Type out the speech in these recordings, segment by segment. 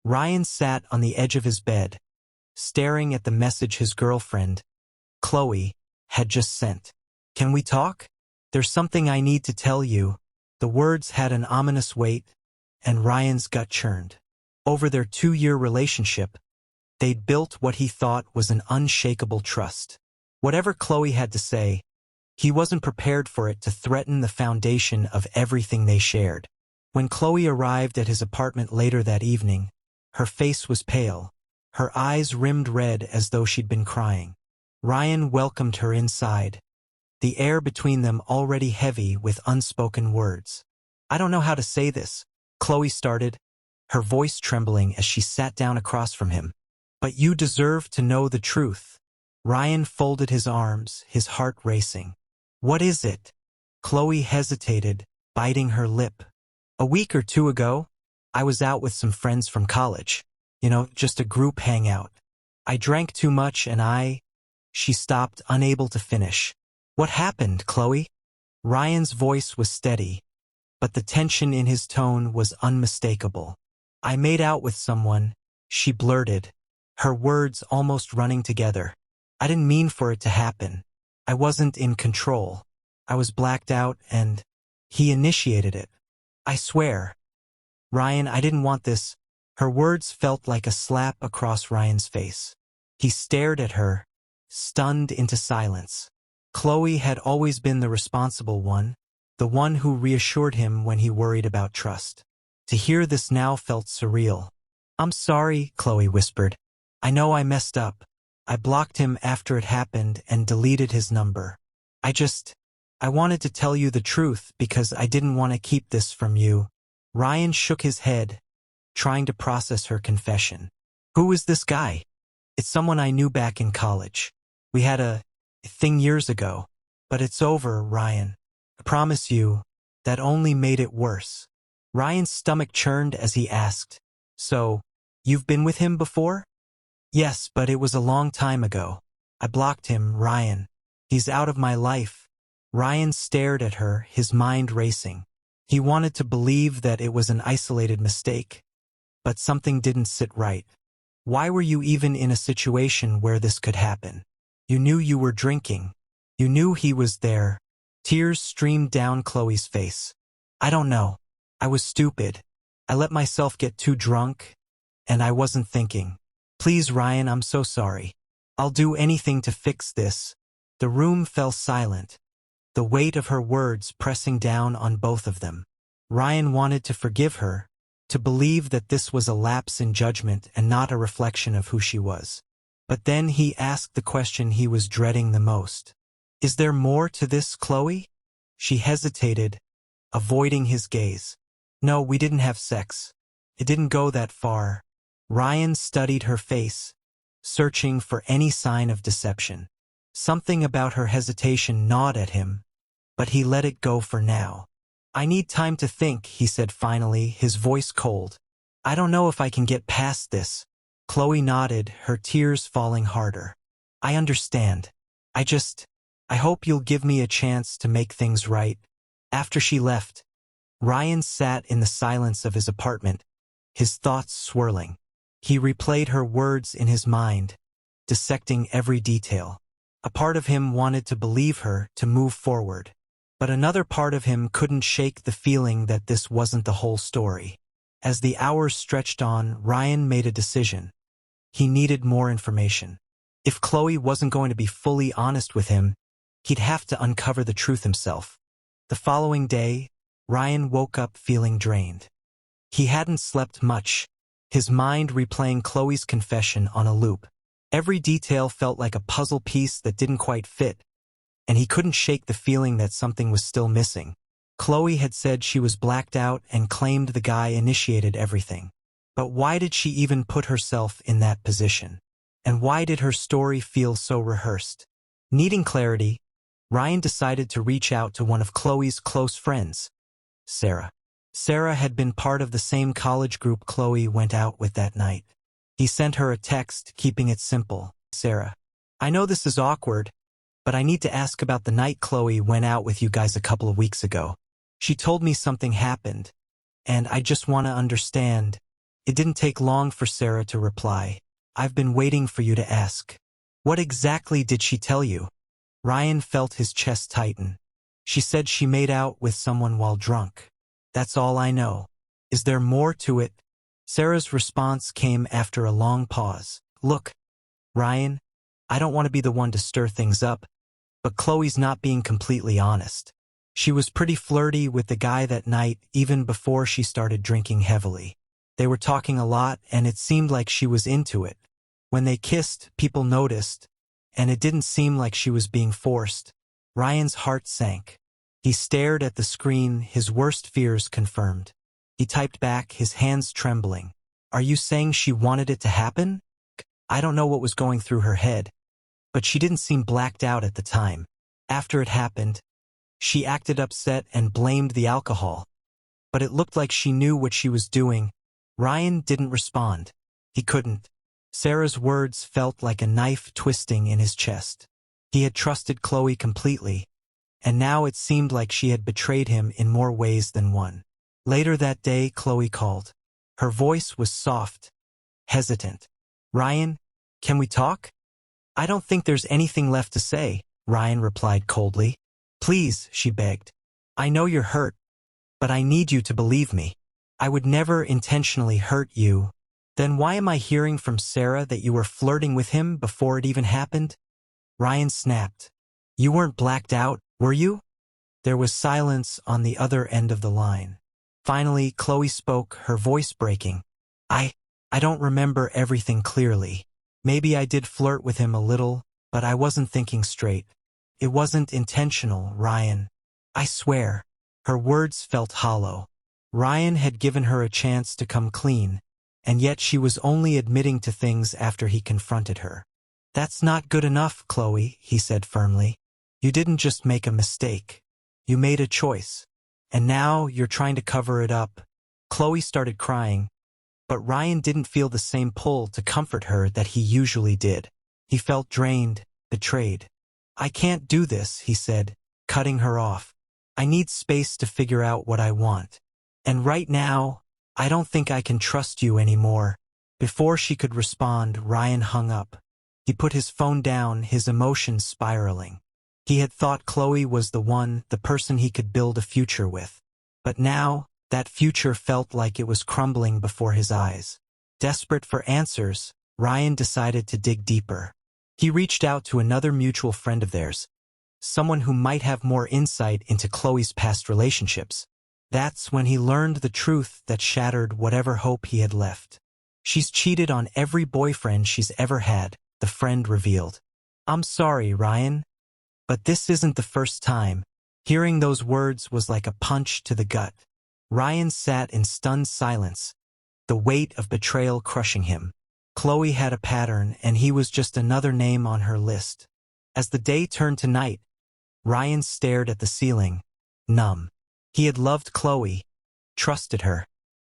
Ryan sat on the edge of his bed, staring at the message his girlfriend, Chloe, had just sent. "Can we talk? There's something I need to tell you." The words had an ominous weight, and Ryan's gut churned. Over their 2-year relationship, they'd built what he thought was an unshakable trust. Whatever Chloe had to say, he wasn't prepared for it to threaten the foundation of everything they shared. When Chloe arrived at his apartment later that evening, her face was pale, her eyes rimmed red as though she'd been crying. Ryan welcomed her inside, the air between them already heavy with unspoken words. "I don't know how to say this," Chloe started, her voice trembling as she sat down across from him. "But you deserve to know the truth." Ryan folded his arms, his heart racing. "What is it?" Chloe hesitated, biting her lip. "A week or 2 ago, I was out with some friends from college. Just a group hangout. I drank too much and She stopped, unable to finish. "What happened, Chloe?" Ryan's voice was steady, but the tension in his tone was unmistakable. "I made out with someone," she blurted, her words almost running together. "I didn't mean for it to happen. I wasn't in control. I was blacked out and he initiated it. I swear. Ryan, I didn't want this." Her words felt like a slap across Ryan's face. He stared at her, stunned into silence. Chloe had always been the responsible one, the one who reassured him when he worried about trust. To hear this now felt surreal. "I'm sorry," Chloe whispered. "I know I messed up. I blocked him after it happened and deleted his number. I wanted to tell you the truth because I didn't want to keep this from you." Ryan shook his head, trying to process her confession. "Who is this guy?" "It's someone I knew back in college. We had a thing years ago. But it's over, Ryan. I promise you, that only made it worse." Ryan's stomach churned as he asked, "So, you've been with him before?" "Yes, but it was a long time ago. I blocked him, Ryan. He's out of my life." Ryan stared at her, his mind racing. He wanted to believe that it was an isolated mistake, but something didn't sit right. "Why were you even in a situation where this could happen? You knew you were drinking. You knew he was there." Tears streamed down Chloe's face. "I don't know. I was stupid. I let myself get too drunk, and I wasn't thinking. Please, Ryan, I'm so sorry. I'll do anything to fix this." The room fell silent, the weight of her words pressing down on both of them. Ryan wanted to forgive her, to believe that this was a lapse in judgment and not a reflection of who she was. But then he asked the question he was dreading the most. "Is there more to this, Chloe?" She hesitated, avoiding his gaze. "No, we didn't have sex. It didn't go that far." Ryan studied her face, searching for any sign of deception. Something about her hesitation gnawed at him, but he let it go for now. "I need time to think," he said finally, his voice cold. "I don't know if I can get past this." Chloe nodded, her tears falling harder. "I understand. I hope you'll give me a chance to make things right." After she left, Ryan sat in the silence of his apartment, his thoughts swirling. He replayed her words in his mind, dissecting every detail. A part of him wanted to believe her, to move forward. But another part of him couldn't shake the feeling that this wasn't the whole story. As the hours stretched on, Ryan made a decision. He needed more information. If Chloe wasn't going to be fully honest with him, he'd have to uncover the truth himself. The following day, Ryan woke up feeling drained. He hadn't slept much, his mind replaying Chloe's confession on a loop. Every detail felt like a puzzle piece that didn't quite fit, and he couldn't shake the feeling that something was still missing. Chloe had said she was blacked out and claimed the guy initiated everything. But why did she even put herself in that position? And why did her story feel so rehearsed? Needing clarity, Ryan decided to reach out to one of Chloe's close friends, Sarah. Sarah had been part of the same college group Chloe went out with that night. He sent her a text, keeping it simple. "Sarah, I know this is awkward, but I need to ask about the night Chloe went out with you guys a couple of weeks ago. She told me something happened, and I just want to understand." It didn't take long for Sarah to reply. "I've been waiting for you to ask." "What exactly did she tell you?" Ryan felt his chest tighten. "She said she made out with someone while drunk. That's all I know." "Is there more to it?" Sarah's response came after a long pause. "Look, Ryan, I don't want to be the one to stir things up, but Chloe's not being completely honest. She was pretty flirty with the guy that night, even before she started drinking heavily. They were talking a lot, and it seemed like she was into it. When they kissed, people noticed, and it didn't seem like she was being forced." Ryan's heart sank. He stared at the screen, his worst fears confirmed. He typed back, his hands trembling. "Are you saying she wanted it to happen?" I don't know what was going through her head, but she didn't seem blacked out at the time. After it happened, she acted upset and blamed the alcohol. But it looked like she knew what she was doing. Ryan didn't respond. He couldn't. Sarah's words felt like a knife twisting in his chest. He had trusted Chloe completely, and now it seemed like she had betrayed him in more ways than one. Later that day, Chloe called. Her voice was soft, hesitant. "Ryan, can we talk?" "I don't think there's anything left to say," Ryan replied coldly. "Please," she begged. "I know you're hurt, but I need you to believe me. I would never intentionally hurt you." "Then why am I hearing from Sarah that you were flirting with him before it even happened?" Ryan snapped. "You weren't blacked out, were you?" There was silence on the other end of the line. Finally, Chloe spoke, her voice breaking. I don't remember everything clearly. Maybe I did flirt with him a little, but I wasn't thinking straight. It wasn't intentional, Ryan. I swear." Her words felt hollow. Ryan had given her a chance to come clean, and yet she was only admitting to things after he confronted her. "That's not good enough, Chloe," he said firmly. "You didn't just make a mistake. You made a choice. And now you're trying to cover it up." Chloe started crying, but Ryan didn't feel the same pull to comfort her that he usually did. He felt drained, betrayed. "I can't do this," he said, cutting her off. "I need space to figure out what I want. And right now, I don't think I can trust you anymore." Before she could respond, Ryan hung up. He put his phone down, his emotions spiraling. He had thought Chloe was the one, the person he could build a future with. But now, that future felt like it was crumbling before his eyes. Desperate for answers, Ryan decided to dig deeper. He reached out to another mutual friend of theirs, someone who might have more insight into Chloe's past relationships. That's when he learned the truth that shattered whatever hope he had left. "She's cheated on every boyfriend she's ever had," the friend revealed. "I'm sorry, Ryan, but this isn't the first time." Hearing those words was like a punch to the gut. Ryan sat in stunned silence, the weight of betrayal crushing him. Chloe had a pattern, and he was just another name on her list. As the day turned to night, Ryan stared at the ceiling, numb. He had loved Chloe, trusted her,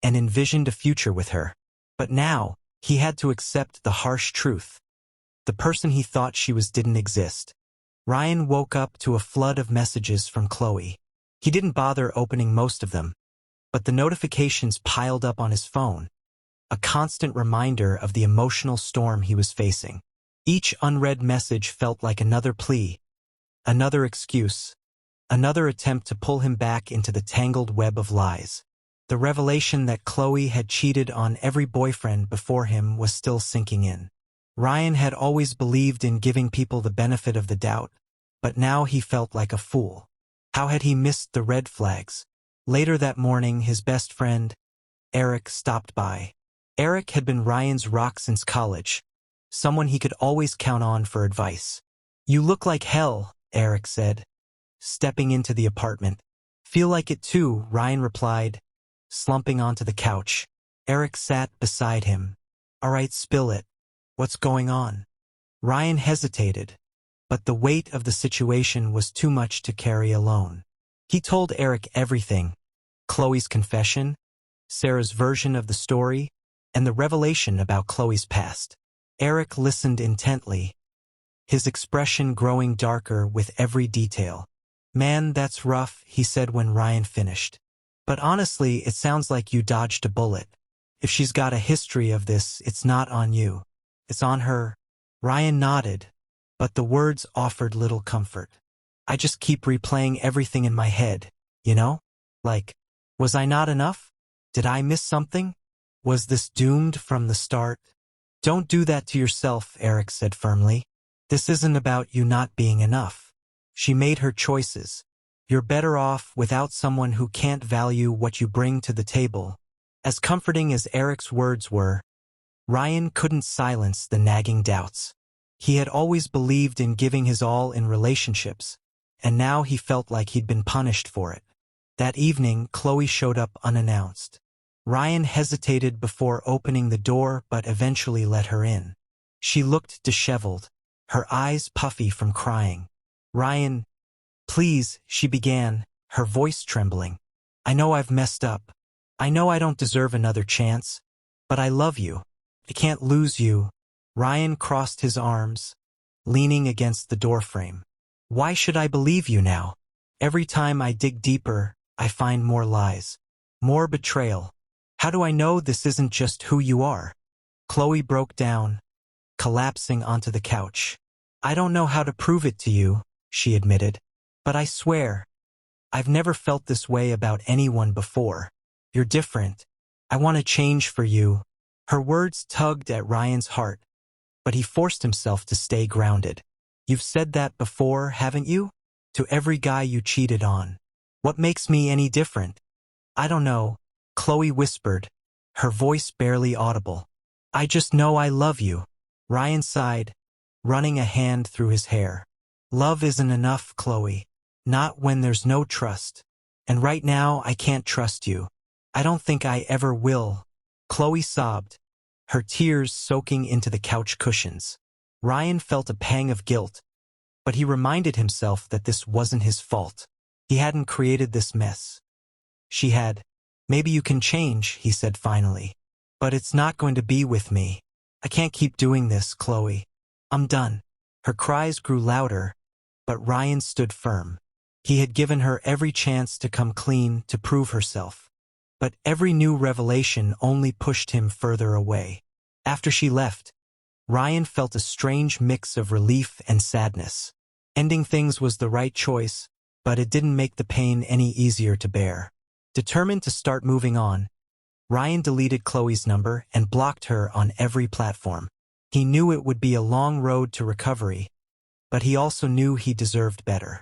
and envisioned a future with her. But now, he had to accept the harsh truth. The person he thought she was didn't exist. Ryan woke up to a flood of messages from Chloe. He didn't bother opening most of them, but the notifications piled up on his phone, a constant reminder of the emotional storm he was facing. Each unread message felt like another plea, another excuse, another attempt to pull him back into the tangled web of lies. The revelation that Chloe had cheated on every boyfriend before him was still sinking in. Ryan had always believed in giving people the benefit of the doubt, but now he felt like a fool. How had he missed the red flags? Later that morning, his best friend, Eric, stopped by. Eric had been Ryan's rock since college, someone he could always count on for advice. "You look like hell," Eric said, stepping into the apartment. "Feel like it too," Ryan replied, slumping onto the couch. Eric sat beside him. "All right, spill it. What's going on?" Ryan hesitated, but the weight of the situation was too much to carry alone. He told Eric everything: Chloe's confession, Sarah's version of the story, and the revelation about Chloe's past. Eric listened intently, his expression growing darker with every detail. "Man, that's rough," he said when Ryan finished. "But honestly, it sounds like you dodged a bullet." If she's got a history of this, it's not on you. It's on her. Ryan nodded, but the words offered little comfort. I just keep replaying everything in my head, you know? Like, was I not enough? Did I miss something? Was this doomed from the start? Don't do that to yourself, Eric said firmly. This isn't about you not being enough. She made her choices. You're better off without someone who can't value what you bring to the table. As comforting as Eric's words were, Ryan couldn't silence the nagging doubts. He had always believed in giving his all in relationships, and now he felt like he'd been punished for it. That evening, Chloe showed up unannounced. Ryan hesitated before opening the door but eventually let her in. She looked disheveled, her eyes puffy from crying. Ryan, please, she began, her voice trembling. I know I've messed up. I know I don't deserve another chance, but I love you. I can't lose you. Ryan crossed his arms, leaning against the doorframe. Why should I believe you now? Every time I dig deeper, I find more lies, more betrayal. How do I know this isn't just who you are? Chloe broke down, collapsing onto the couch. I don't know how to prove it to you, she admitted, but I swear, I've never felt this way about anyone before. You're different. I want to change for you. Her words tugged at Ryan's heart, but he forced himself to stay grounded. You've said that before, haven't you? To every guy you cheated on. What makes me any different? I don't know, Chloe whispered, her voice barely audible. I just know I love you. Ryan sighed, running a hand through his hair. Love isn't enough, Chloe. Not when there's no trust. And right now, I can't trust you. I don't think I ever will. Chloe sobbed, her tears soaking into the couch cushions. Ryan felt a pang of guilt, but he reminded himself that this wasn't his fault. He hadn't created this mess. She had. Maybe you can change, he said finally. But it's not going to be with me. I can't keep doing this, Chloe. I'm done. Her cries grew louder, but Ryan stood firm. He had given her every chance to come clean, to prove herself. But every new revelation only pushed him further away. After she left, Ryan felt a strange mix of relief and sadness. Ending things was the right choice, but it didn't make the pain any easier to bear. Determined to start moving on, Ryan deleted Chloe's number and blocked her on every platform. He knew it would be a long road to recovery, but he also knew he deserved better.